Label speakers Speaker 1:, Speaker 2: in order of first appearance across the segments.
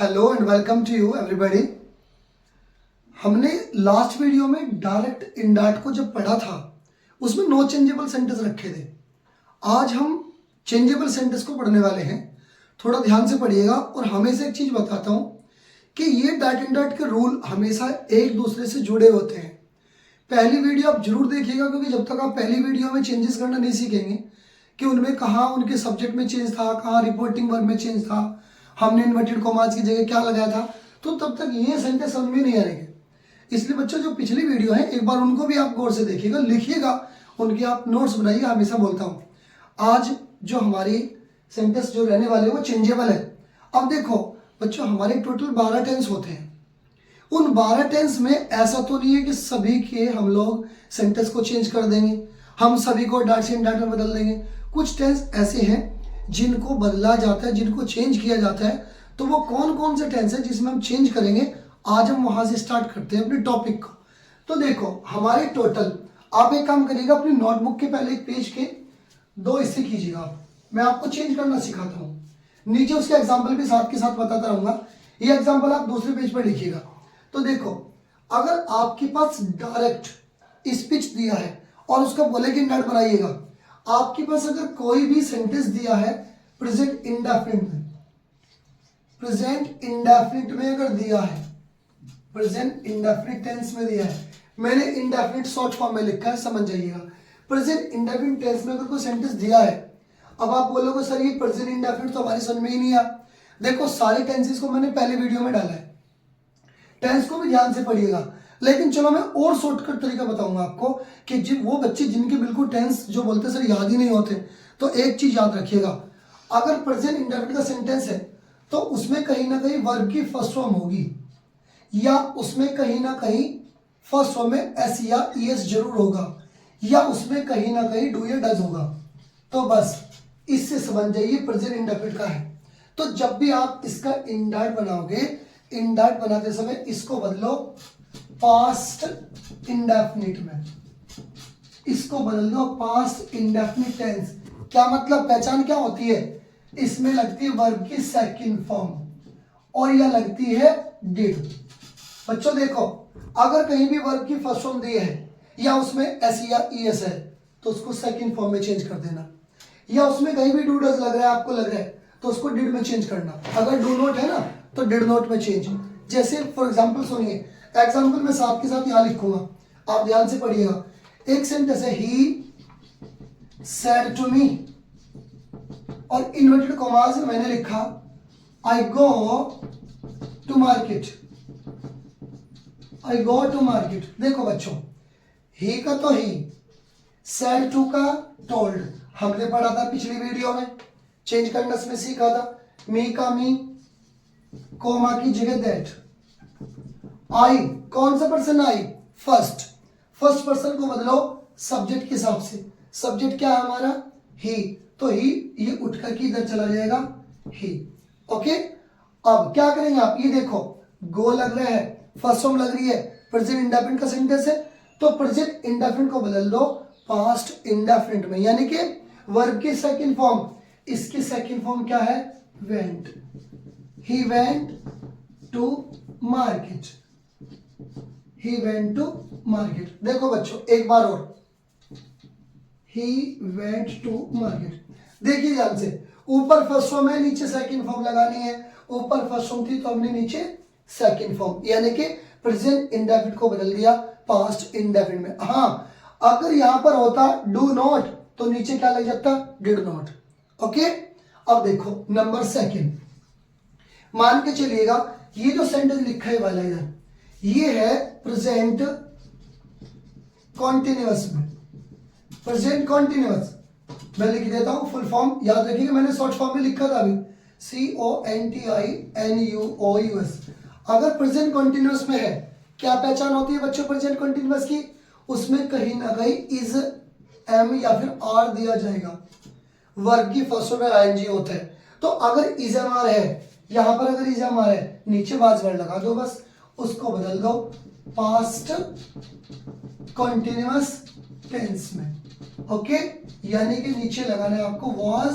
Speaker 1: Hello and welcome to you everybody. हमने last video में direct indirect को जब पढ़ा था उसमें नो चेंजेबल सेंटेंस रखे थे। आज हम चेंजेबल सेंटेंस को पढ़ने वाले हैं। थोड़ा ध्यान से पढ़िएगा और हमेशा एक चीज़ बताता हूँ कि ये डायरेक्ट इंडायरेक्ट के रूल हमेशा एक दूसरे से जुड़े होते हैं। पहली वीडियो आप जरूर देखिएगा, क्योंकि जब तक आप पहली वीडियो में चेंजेस करना नहीं सीखेंगे कि उनमें कहाँ उनके सब्जेक्ट में चेंज था, कहाँ रिपोर्टिंग वर्ब में चेंज था, हमने इन्वर्टेड कॉमास की जगह क्या लगाया था, तो तब तक ये सेंटेंस समझ में नहीं आएंगे। इसलिए बच्चों जो पिछली वीडियो है एक बार उनको भी आप गौर से देखिएगा, लिखिएगा, उनके आप नोट्स बनाइए। हमेशा बोलता हूँ आज जो हमारी सेंटेंस जो रहने वाले वो चेंजेबल है। अब देखो बच्चों, हमारे टोटल 12 टेंस होते हैं। उन 12 टेंस में ऐसा तो नहीं है कि सभी के हम लोग सेंटेंस को चेंज कर देंगे, हम सभी को डाट से इंडाट में बदल देंगे। कुछ टेंस ऐसे हैं जिनको बदला जाता है, जिनको चेंज किया जाता है। तो वो कौन कौन से टेंस है जिसमें हम चेंज करेंगे, आज हम वहां से स्टार्ट करते हैं अपने टॉपिक को। तो देखो हमारे टोटल, आप एक काम करिएगा, अपनी नोटबुक के पहले एक पेज के 2 हिस्से कीजिएगा। मैं आपको चेंज करना सिखाता हूँ, नीचे उसके एग्जाम्पल भी साथ के साथ बताता रहूंगा। ये एग्जाम्पल आप दूसरे पेज पर लिखिएगा। तो देखो, अगर आपके पास डायरेक्ट स्पीच दिया है और उसका बोले कि इंडायरेक्ट बनाइएगा, आपके पास अगर कोई भी सेंटेंस दिया है प्रेजेंट इंडेफिनिट में, प्रेजेंट इंडेफिनिट में अगर दिया है, प्रेजेंट इंडेफिनिट टेंस में दिया है, मैंने इंडेफिनिट शॉर्ट फॉर्म में लिखा है, समझ जाइएगा। प्रेजेंट इंडेफिनिट टेंस में अगर कोई सेंटेंस दिया है, अब आप बोलोगे सर ये प्रेजेंट इंडेफिनिट तो हमारी समझ में ही नहीं आया। देखो सारे टेंसेस को मैंने पहले वीडियो में डाला है, टेंस को भी ध्यान से पढ़िएगा। लेकिन चलो मैं और शॉर्टकट तरीका बताऊंगा आपको कि वो बच्चे जिनके बिल्कुल टेंस जो बोलते सर याद ही नहीं होते, तो एक चीज याद रखिएगा, अगर प्रेजेंट इंडेफिनिट का सेंटेंस है तो उसमें कहीं ना कहीं वर्ब की फर्स्ट फॉर्म होगी, या उसमें कहीं ना कहीं फर्स्ट फॉर्म में एस या ईएस जरूर होगा, या उसमें कहीं ना कहीं डू या डज होगा। तो बस इससे समझ जाइए प्रेजेंट इंडेफिनिट का है। तो जब भी आप इसका इंडायरेक्ट बनाओगे, इंडायरेक्ट बनाते समय इसको बदलो पास्ट इंडेफिनिट में, इसको बदल दो पास्ट इंडेफिनिट टेंस। क्या मतलब, पहचान क्या होती है, इसमें लगती है वर्ब की सेकंड फॉर्म और यह लगती है डिड। बच्चों देखो, अगर कहीं भी वर्ब की फर्स्ट फॉर्म दी है या उसमें एस या ईएस है तो उसको सेकंड फॉर्म में चेंज कर देना, या उसमें कहीं भी डू डज लग रहा है, आपको लग रहा है, तो उसको डिड में चेंज करना। अगर डू नॉट है ना तो डिड नॉट में चेंज। जैसे फॉर एग्जांपल सुनिए, एग्जांपल मैं साथ के साथ यहां लिखूंगा, आप ध्यान से पढ़िएगा। एक सेंटेंस है ही सेड टू मी, और इन्वर्टेड कॉमास में मैंने लिखा I go to market, I go to market. देखो बच्चों, ही का तो ही, सेड टू का टोल्ड, हमने पढ़ा था पिछली वीडियो में, चेंज करना इसमें सीखा था। मी का मी, कोमा की जगह दैट। आई, कौन सा person I, first, first person को बदलो सब्जेक्ट के हिसाब से। सब्जेक्ट क्या है हमारा, ही, तो ही ये उठ करके इधर चला जाएगा ही। ओके, अब क्या करेंगे आप, ये देखो गो लग रहा है, फर्स्ट फॉर्म लग रही है, प्रेजेंट इंडेफिनिट का सेंटेंस है, तो प्रेजेंट इंडेफिनिट को बदल दो पास्ट इंडेफिनिट में, यानी कि वर्ब की सेकंड फॉर्म। इसकी सेकंड फॉर्म क्या है, went, he went to market, he went to market. देखो बच्चों एक बार और, ही वेंट टू मार्केट। देखिए ध्यान से, ऊपर फर्स्ट फॉर्म है, नीचे सेकंड फॉर्म लगानी है। ऊपर फर्स्ट फॉर्म थी तो हमने नीचे सेकंड फॉर्म, यानी कि प्रेजेंट इंडेफिनिट को बदल दिया पास्ट इंडेफिनिट में। हाँ, अगर यहां पर होता डू नॉट तो नीचे क्या लग जाता, डिड नॉट। ओके, अब देखो नंबर सेकंड, मान के चलिएगा ये जो सेंटेंस लिखा है वाला इधर, ये है प्रेजेंट कॉन्टिन्यूअस में, प्रेजेंट कॉन्टिन्यूअस। मैं लिख देता हूं फुल फॉर्म, याद रखिएगा मैंने शॉर्ट फॉर्म में लिखा था अभी, CONTINUOUS। अगर प्रेजेंट कॉन्टिन्यूअस में है, क्या पहचान होती है बच्चों प्रेजेंट कॉन्टिन्यूअस की, उसमें कहीं ना कहीं इज, एम या फिर आर दिया जाएगा। वर्ब की फर्स्ट में आईएनजी होता है, तो अगर इज एम आर है, यहां पर अगर इज एम आर है, नीचे वाज वर्ड लगा दो, बस उसको बदल दो पास्ट कॉन्टिन्यूअस टेंस में। ओके, यानी कि नीचे लगाना है आपको वाज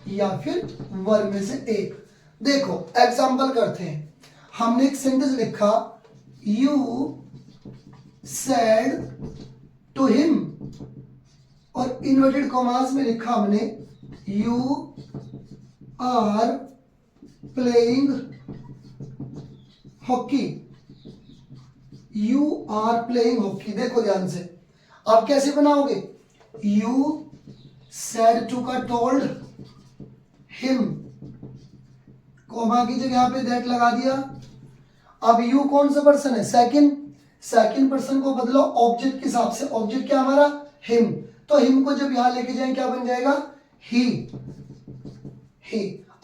Speaker 1: या फिर वर्ब में से एक। देखो एग्जाम्पल करते हैं। हमने एक सेंटेंस लिखा, यू सेड टू हिम, और इन्वर्टेड कॉमास में लिखा हमने you are playing hockey. You are playing hockey. देखो ध्यान से, आप कैसे बनाओगे? यू सेड टू का टोल्ड हिम, कोमा की जगह पे दैट लगा दिया। अब यू कौन सा पर्सन है? सेकंड पर्सन को बदलो ऑब्जेक्ट के हिसाब से। ऑब्जेक्ट क्या हमारा? हिम। तो हिम को जब यहां लेके जाए क्या बन जाएगा? ही।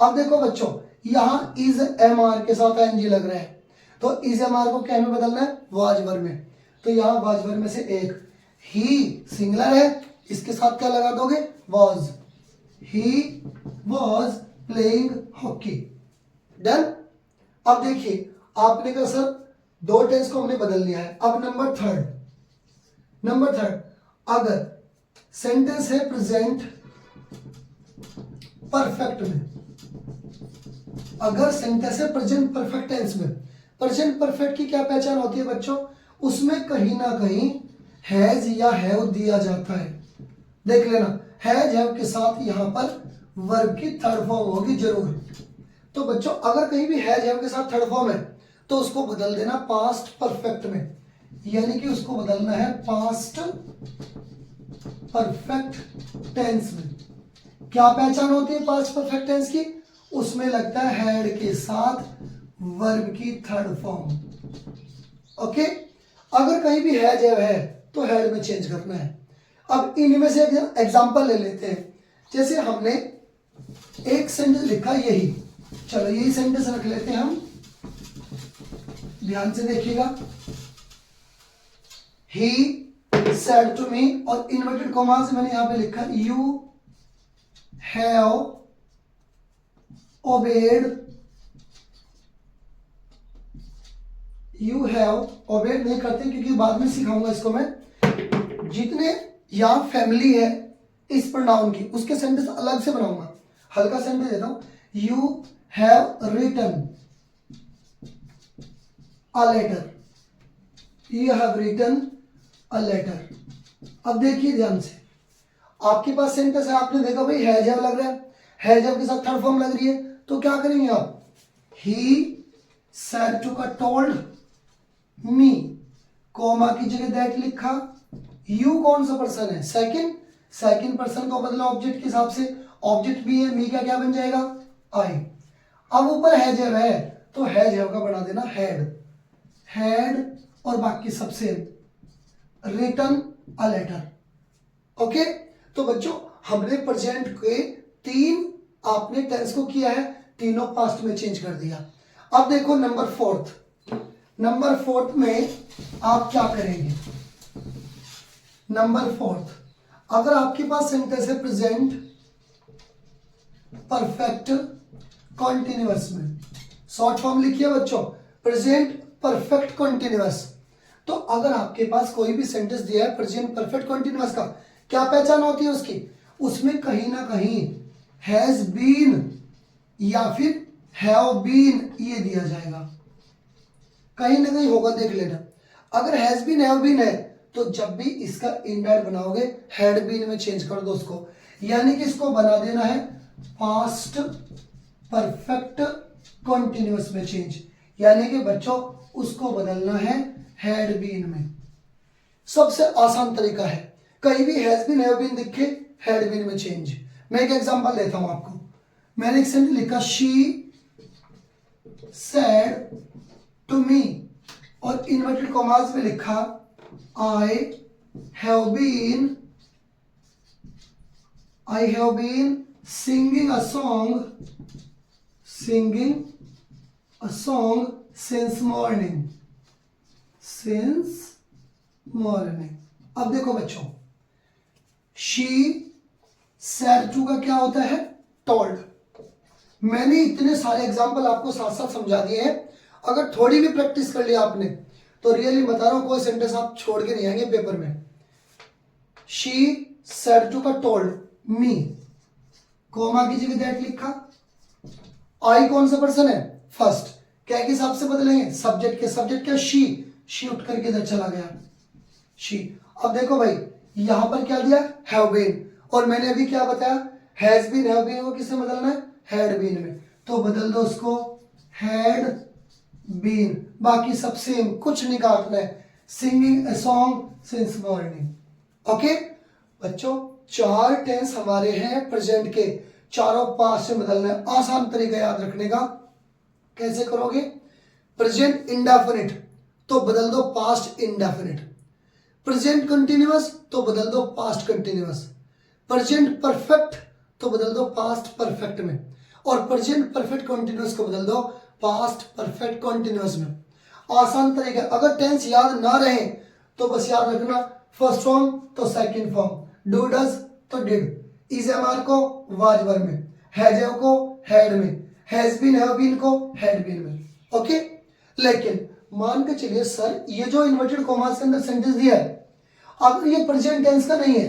Speaker 1: अब देखो बच्चों, यहां इज एम आर के साथ एनजी लग रहा है, तो इज एम आर को क्या में बदलना है? वाज वर्ब में। तो यहां वाज वर्ब में से एक, ही सिंगुलर है, इसके साथ क्या लगा दोगे? Was. He was playing hockey. Done. अब देखिए, आपने कहा सर दो टेंस को हमने बदल लिया है। अब नंबर थर्ड, अगर सेंटेंस है प्रेजेंट परफेक्ट में, अगर सेंटेंस है प्रेजेंट परफेक्ट टेंस में, प्रेजेंट परफेक्ट की क्या पहचान होती है बच्चों? उसमें कहीं ना कहीं हैज या हैव दिया जाता है। देख लेना, हैज हैव के साथ यहां पर वर्ब की थर्ड फॉर्म होगी जरूर। तो बच्चों अगर कहीं भी हैज हैव के साथ थर्ड फॉर्म है तो उसको बदल देना पास्ट परफेक्ट में, यानी कि उसको बदलना है पास्ट परफेक्ट टेंस में। क्या पहचान होती है पास्ट परफेक्ट टेंस की? उसमें लगता है हैड के साथ वर्ब की थर्ड फॉर्म। ओके, अगर कहीं भी हैज है तो हैड में चेंज करना है। अब इनमें से एक एग्जांपल ले लेते हैं। जैसे हमने एक सेंटेंस लिखा यही, चलो यही सेंटेंस रख लेते हैं हम, ध्यान से देखिएगा। ही सेड टू मी, और इन्वर्टेड कॉमा से मैंने यहां पे लिखा you have obeyed. You have obeyed नहीं करते क्योंकि बाद में सिखाऊंगा इसको मैं। जितने यहां फैमिली है इस प्रोनाउन की, उसके सेंटेंस अलग से बनाऊंगा। हल्का सेंटेंस देता हूं, you have written a letter. You have written a letter. अब देखिए ध्यान से, आपके पास सेंटेंस है, आपने देखा भाई हैज हैव लग रहा है, हैज हैव के साथ थर्ड फॉर्म लग रही है, तो क्या करेंगे आप? ही सेड टू का टोल्ड मी, कोमा की जगह दैट लिखा। यू कौन सा पर्सन है? सेकंड पर्सन को बदला ऑब्जेक्ट के हिसाब से। ऑब्जेक्ट भी है, मी का क्या बन जाएगा? आई। अब ऊपर हैज हैव है तो हैज हैव का बना देना हैड, और बाकी सब same, written a letter. Okay, तो बच्चों हमने प्रेजेंट के तीन आपने टेंस को किया है, तीनों पास्ट में चेंज कर दिया। अब देखो नंबर फोर्थ में आप क्या करेंगे? नंबर फोर्थ, अगर आपके पास सेंटेंस है प्रेजेंट परफेक्ट कॉन्टिन्यूअस में, शॉर्ट फॉर्म लिखिए बच्चों, प्रेजेंट परफेक्ट कॉन्टिन्यूअस। तो अगर आपके पास कोई भी सेंटेंस दिया है प्रेजेंट परफेक्ट कॉन्टिन्यूअस का, क्या पहचान होती है उसकी? उसमें कहीं ना कहीं हैज बीन या फिर हैव बीन ये दिया जाएगा, कहीं ना कहीं होगा, देख लेना। अगर हैज बीन हैव बीन है तो जब भी इसका इंडायरेक्ट बनाओगे हैड बीन में चेंज कर दो उसको, यानी कि इसको बना देना है पास्ट परफेक्ट कॉन्टिन्यूअस में चेंज, यानी कि बच्चों उसको बदलना है हैड बीन में। सबसे आसान तरीका है, कहीं भी हैज बीन हैव बीन दिखे हैड बीन में चेंज। मैं एक एग्जांपल देता हूं आपको। मैंने एक सेंटेंस लिखा, शी सेड टू मी, और इन्वर्टेड कॉमास में लिखा I have been singing a song since morning. अब देखो बच्चों, शी सेड टू का क्या होता है? टोल्ड। मैंने इतने सारे एग्जाम्पल आपको साथ साथ समझा दिए हैं, अगर थोड़ी भी प्रैक्टिस कर लिया आपने तो रियली बता रहा हूं कोई सेंटेंस आप छोड़ के नहीं आएंगे पेपर में। शी सेड टू का टोल्ड मी, कोमा की जगह दैट लिखा। आई कौन सा पर्सन है, फर्स्ट, क्या के हिसाब से बदलेंगे, सब्जेक्ट के, सब्जेक्ट क्या, शी उठ करके इधर चला गया, शी। अब देखो भाई यहां पर क्या दिया, हैव बीन, और मैंने अभी क्या बताया, हैज बीन, हैव बीन को किससे बदलना है, हैड बीन में, तो बदल दो उसको हैड बीन, बाकी सब सेम, कुछ नहीं काटना है, singing a song since morning. Okay बच्चों, 4 टेंस हमारे हैं प्रेजेंट के, चारों पास्ट से बदलना है। आसान तरीका याद रखने का, कैसे करोगे, प्रेजेंट इंडेफिनिट तो बदल दो पास्ट इंडेफिनिट, प्रेजेंट कंटिन्यूअस तो बदल दो पास्ट कंटिन्यूअस, प्रेजेंट परफेक्ट तो बदल दो पास्ट परफेक्ट में, और प्रेजेंट परफेक्ट कंटिन्यूअस को बदल दो पास्ट परफेक्ट कंटिन्यूअस में। आसान तरीका, अगर टेंस याद ना रहे तो बस याद रखना, फर्स्ट फॉर्म तो सेकंड फॉर्म, डू डज तो डिड, इज एम आर को वाज वर में, हैज हैव को हैड में, हैज बीन हैव बीन को हैड बीन में। ओके, लेकिन मान के चलिए सर ये जो इन्वर्टेड कॉमास के अंदर सेंटेंस दिया है, अगर ये प्रेजेंट टेंस का नहीं है,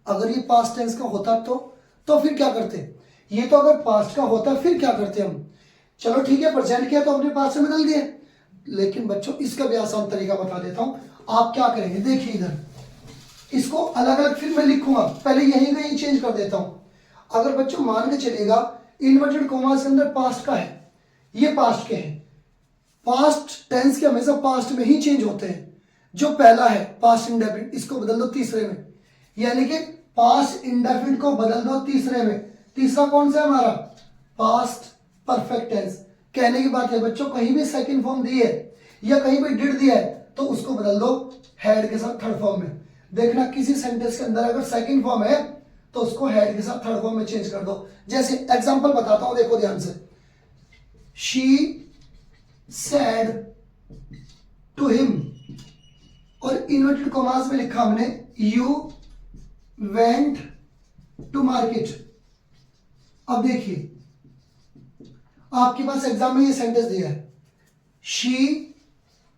Speaker 1: अगर ये पास्ट टेंस का होता तो फिर क्या करते, ये तो अगर पास्ट का होता फिर क्या करते हम, चलो ठीक है प्रेजेंट किया तो अपने पास्ट में बदल दिए, लेकिन बच्चों इसका भी आसान तरीका बता देता हूं, आप क्या करेंगे, देखिए इधर इसको अलग अलग फिर मैं लिखूंगा, पहले यहीं का यहीं चेंज कर देता हूं। अगर बच्चों मान के चलेगा इन्वर्टेड कॉमास के अंदर पास्ट का है, ये पास्ट के हैं, पास्ट टेंस के हमेशा पास्ट में ही चेंज होते हैं, जो पहला है पास्ट इंडेफिनिट इसको बदल दो तीसरे में, यानी कि पास्ट इंडेफिनिट को बदल दो तीसरे में, तीसरा कौन सा है हमारा, पास्ट परफेक्ट टेंस। कहने की बात है बच्चों, कहीं भी सेकंड फॉर्म दी है या कहीं भी डिड दिया है तो उसको बदल दो हैड के साथ थर्ड फॉर्म में। देखना किसी सेंटेंस के अंदर अगर सेकंड फॉर्म है तो उसको हैड के साथ थर्ड फॉर्म में चेंज कर दो। जैसे एग्जांपल बताता हूं, देखो ध्यान से, शी सेड टू हिम, और इन्वर्टेड कॉमास में लिखा हमने यू वेंट टू मार्केट। अब देखिए आपके पास एग्जाम में ये सेंटेंस दिया है, शी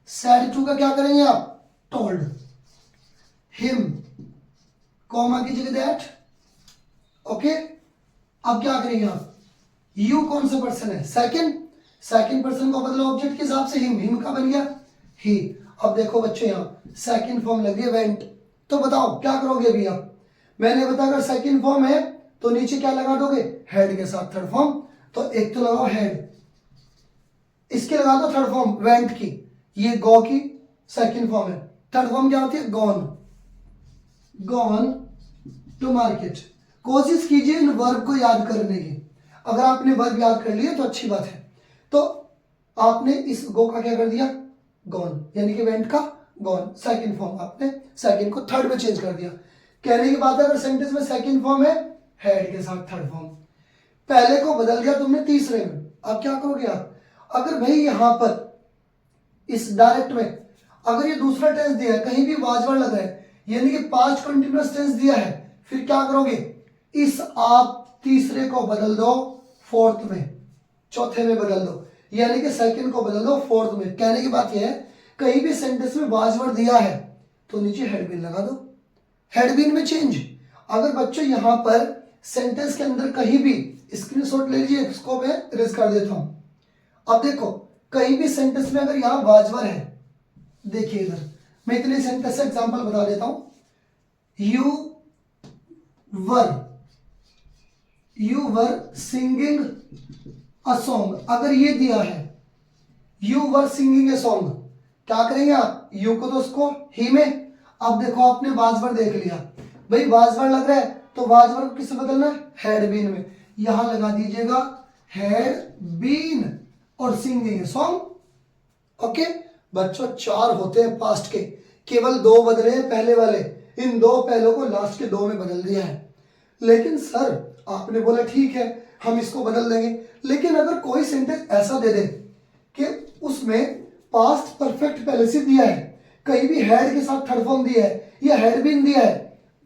Speaker 1: सेड टू का क्या करेंगे आप, टोल्ड, हिम कॉमा की जगह दैट। ओके, अब क्या करेंगे आप, यू कौन सा पर्सन है, सेकंड पर्सन को बदलो ऑब्जेक्ट के हिसाब से, हिम का बन गया ही। अब देखो बच्चों यहां सेकंड फॉर्म लग गया वेंट, तो बताओ क्या करोगे अभी आप, मैंने बताया अगर सेकंड फॉर्म है तो नीचे क्या लगा दोगे, हेड के साथ थर्ड फॉर्म, तो एक तो लगाओ हेड, इसके लगा दो थर्ड फॉर्म वेंट की, ये गो की सेकंड फॉर्म है, थर्ड फॉर्म क्या होती है, गॉन टू मार्केट। कोशिश कीजिए इन वर्ब को याद करने की, अगर आपने वर्ब याद कर लिया तो अच्छी बात है। तो आपने इस गो का क्या कर दिया, गॉन, यानी कि वेंट का गॉन, सेकंड फॉर्म आपने सेकंड को थर्ड में चेंज कर दिया। कहने की बात है अगर सेंटेंस में सेकंड फॉर्म है हेड के साथ थर्ड फॉर्म, पहले को बदल दिया तुमने तीसरे में, अब क्या करोगे आप, अगर भाई यहां पर इस डायरेक्ट में अगर ये दूसरा टेंस दिया है, कहीं भी वाजवर लग रहा है, यानी कि पास्ट कंटिन्यूअस टेंस दिया है, फिर क्या करोगे, इस आप तीसरे को बदल दो फोर्थ में, चौथे में बदल दो, यानी कि सेकंड को बदल दो फोर्थ में। कहने की बात यह है कहीं भी सेंटेंस में वाजवर दिया है तो नीचे हेडबिन लगा दो, हेडबिन में चेंज। अगर बच्चों यहां पर सेंटेंस के अंदर कहीं भी, स्क्रीनशॉट ले लीजिए, इसको मैं इरेज कर देता हूं। अब देखो कहीं भी सेंटेंस में अगर यहां वाजवर है, देखिए इधर मैं इतने सेंटेंस से एग्जांपल बता देता हूं, you were singing a song, अगर ये दिया है you were singing a song, क्या करेंगे आप, यू को तो उसको ही में, अब देखो आपने वाजवर देख लिया, भाई वाजवर लग रहा है तो वाजवर को किससे बदलना है, हैड बीन में, यहां लगा दीजिएगा हैड बीन और सिंगिंग ए सॉन्ग। ओके बच्चों, 4 होते हैं पास्ट के, केवल 2 बदले हैं पहले वाले, इन 2 पहलों को लास्ट के 2 में बदल दिया है। लेकिन सर आपने बोला ठीक है हम इसको बदल देंगे, लेकिन अगर कोई सेंटेंस ऐसा दे दे कि उसमें पास्ट परफेक्ट पहले से दिया है, कहीं भी हेड के साथ थर्ड फॉर्म दिया है या हेड बीन दिया है,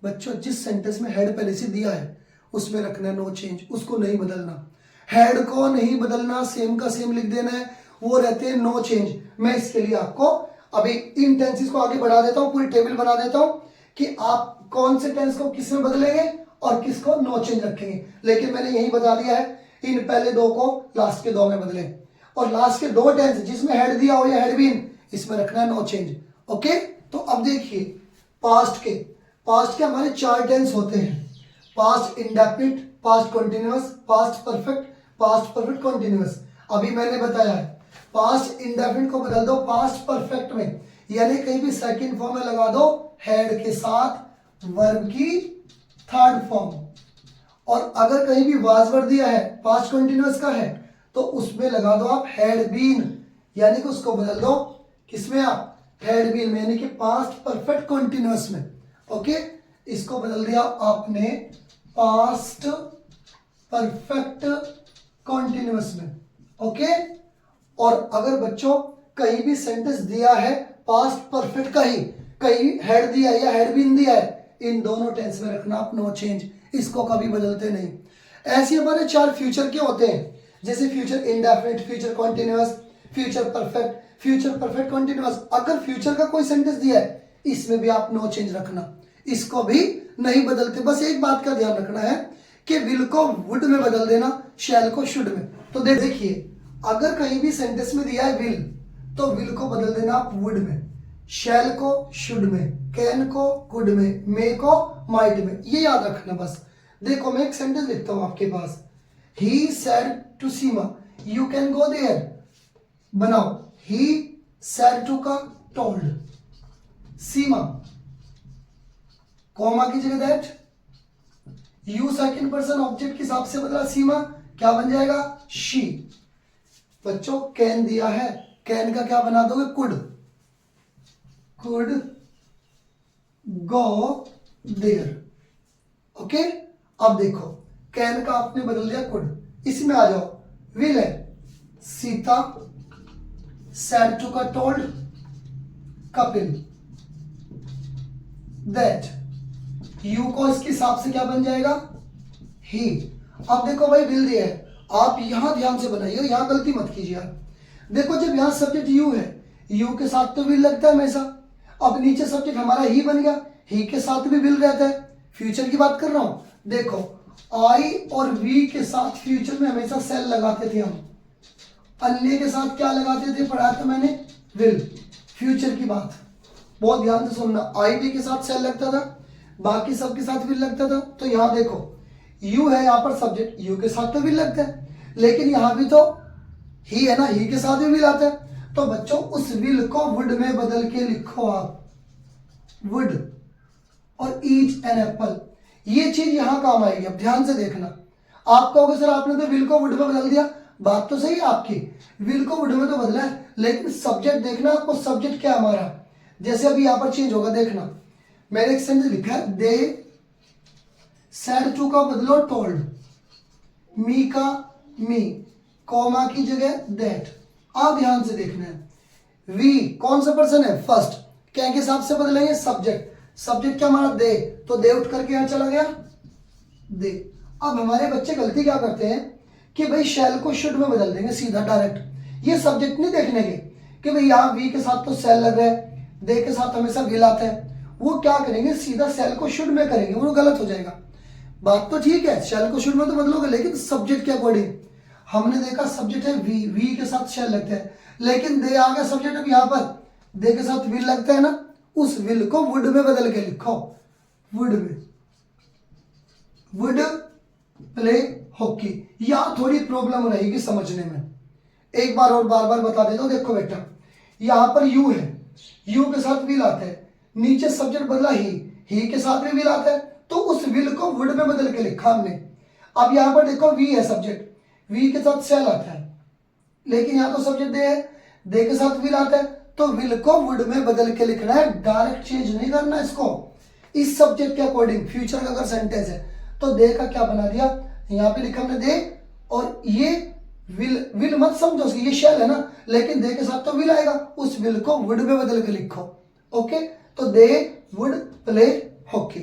Speaker 1: बच्चों जिस सेंटेंस में हेड पहले से दिया है उसमें रखना नो चेंज, उसको नहीं बदलना, हेड को नहीं बदलना, सेम का सेम लिख देना है, वो रहते हैं नो चेंज। मैं इसके लिए आपको अभी इन टेंसेस को आगे बढ़ा देता हूं, पूरी टेबल बना देता हूं कि आप कौन से टेंस को किस में बदलेंगे और किसको नो चेंज रखेंगे। लेकिन मैंने यही बता दिया है इन पहले दो को लास्ट के दो में बदले, और लास्ट के दो टेंस जिसमें हेड दिया हो या हेड बीन, इसमें रखना है नो चेंज। ओके, तो अब देखिए पास्ट के हमारे चार टेंस होते हैं, past indefinite, past continuous, past perfect continuous. अभी मैंने बताया है पास्ट इंडेफिनिट को बदल दो पास्ट परफेक्ट में, यानी कहीं भी सेकंड फॉर्म में लगा दो हेड के साथ वर्ब की थर्ड फॉर्म, और अगर कहीं भी वाज वर्ड दिया है पास्ट कंटिन्यूअस का है तो उसमें लगा दो आप हैड बीन, यानी कि उसको बदल दो किसमें आप हैड बीन में, यानी कि पास्ट परफेक्ट कंटिन्यूअस में। ओके, इसको बदल दिया आपने पास्ट परफेक्ट कंटिन्यूअस में। ओके, और अगर बच्चों कहीं भी सेंटेंस दिया है पास्ट परफेक्ट का ही, कहीं हेड दिया है या हेड बीन दिया है, इन दोनों टेंस में रखना आप नो चेंज, इसको कभी बदलते नहीं। ऐसे हमारे चार फ्यूचर के होते हैं, जैसे future indefinite, future continuous, future perfect continuous. अगर फ्यूचर का कोई सेंटेंस दिया है इसमें भी आप नो चेंज रखना, इसको भी नहीं बदलते। बस एक बात का ध्यान रखना है कि विल को वुड में बदल देना, शैल को शुड में। तो देखिए अगर कहीं भी सेंटेंस में दिया है विल, तो विल को बदल देना आप वुड में, शैल को शुड में, कैन को कुड में, मे को माइट में, ये याद रखना बस। देखो मैं एक सेंटेंस लिखता हूं आपके पास, he said to Seema you can go there, बनाओ ही सेड टू का टोल्ड, सीमा कॉमा की जगह that, you second person object के हिसाब से बदला सीमा, क्या बन जाएगा शी। बच्चों कैन दिया है, कैन का क्या बना दोगे कुड गो देयर। ओके, अब देखो कैन का आपने बदल दिया कुड, इसमें आ जाओ विल है, सीता सेड टू का टोल्ड कपिल, दैट यू को इसके हिसाब से क्या बन जाएगा ही। अब देखो भाई विल दिया है, आप यहां ध्यान से बनाइए, यहां गलती मत कीजिए आप। देखो जब यहां सब्जेक्ट यू है, यू के साथ तो विल लगता है हमेशा, अब नीचे सब्जेक्ट हमारा ही बन गया, ही के साथ भी विल रहता है, फ्यूचर की बात कर रहा हूं। देखो आई और वी के साथ फ्यूचर में हमेशा सेल लगाते थे हम, अन्य के साथ क्या लगाते थे, पढ़ा था मैंने विल। फ्यूचर की बात बहुत ध्यान से सुनना, आई वी के साथ सेल लगता था, बाकी सब के साथ विल लगता था। तो यहां देखो यू है यहाँ पर सब्जेक्ट, यू के साथ तो विल लगता है, लेकिन यहां भी तो ही है ना, ही के साथ भी विल आता है। तो बच्चों उस विल को वुड में बदल के लिखो आप, वुड और ईट एन एप्पल, ये चीज यहां काम आएगी। अब ध्यान से देखना, आप कहोगे सर आपने तो विल को वुड में बदल दिया, बात तो सही है आपकी, विल को वुड में तो बदला है, लेकिन सब्जेक्ट देखना आपको, सब्जेक्ट क्या हमारा, जैसे अभी यहां पर चेंज होगा, देखना मैंने एक सेंटेंस लिखा है दे सेड टू का बदलो टोल्ड, मी का मी, कॉमा की जगह दैट। आप ध्यान से देखना है, वी कौन सा पर्सन है फर्स्ट, क्या के हिसाब से बदलेंगे सब्जेक्ट, सब्जेक्ट क्या हमारा दे, तो दे उठ करके यहां चला गया दे। अब हमारे बच्चे गलती क्या करते हैं कि भाई शैल को शुड में बदल देंगे सीधा डायरेक्ट, ये सब्जेक्ट नहीं देखने के कि भाई यहाँ वी के साथ तो सेल लग रहा है, दे के साथ हमेशा विल आता है, वो क्या करेंगे सीधा सेल को शुड में करेंगे, वो गलत हो जाएगा। बात तो ठीक है शैल को शुड में तो बदलोगे, लेकिन सब्जेक्ट के अकॉर्डिंग। हमने देखा सब्जेक्ट है वी, वी के साथ शैल लगता है, लेकिन दे आ गया सब्जेक्ट, अब यहाँ पर दे के साथ विल लगता है ना, उस विल को वुड में बदल के लिखो, वुड में, वुड प्ले हॉकी। यहां थोड़ी प्रॉब्लम रहेगी समझने में, एक बार और बार बार बता देता हूं। देखो बेटा यहां पर यू है, यू के साथ विल आता है, नीचे सब्जेक्ट बदला ही के साथ भी विल आता है, तो उस विल को वुड में बदल के लिखा हमने। अब यहां पर देखो वी है सब्जेक्ट, वी के साथ सेल आता है, लेकिन यहां तो सब्जेक्ट दे है, दे के साथ विल आता है, तो विल को वुड में बदल के लिखना है, डायरेक्ट चेंज नहीं करना इसको, इस सब्जेक्ट के अकॉर्डिंग। फ्यूचर का अगर सेंटेंस है तो दे का क्या बना दिया, यहां पे लिखा हमने दे, और ये विल मत समझो ये शैल है ना, लेकिन दे के साथ तो विल आएगा, उस विल को वुड में बदल के लिखो। ओके, तो they would play hockey.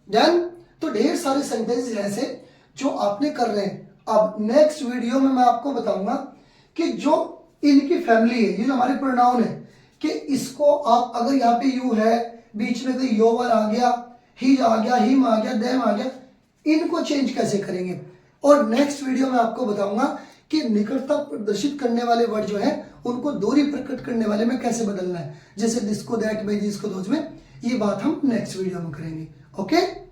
Speaker 1: Done. तो ढेर सारे सेंटेंस ऐसे जो आपने कर रहे हैं। अब नेक्स्ट वीडियो में मैं आपको बताऊंगा कि जो इनकी फैमिली है, ये जो हमारे प्रोनाउन है, कि इसको आप अगर यहाँ पे यू है, बीच में कोई योवर आ गया, ही आ गया, हिम आ गया, देम आ गया, इनको चेंज कैसे करेंगे, और नेक्स्ट वीडियो में आपको बताऊंगा कि निकटता प्रदर्शित करने वाले वर्ड जो है उनको दूरी प्रकट करने वाले में कैसे बदलना है, जैसे दिस को, दैट में, दिस को, दोज में। ये बात हम नेक्स्ट वीडियो में करेंगे। ओके।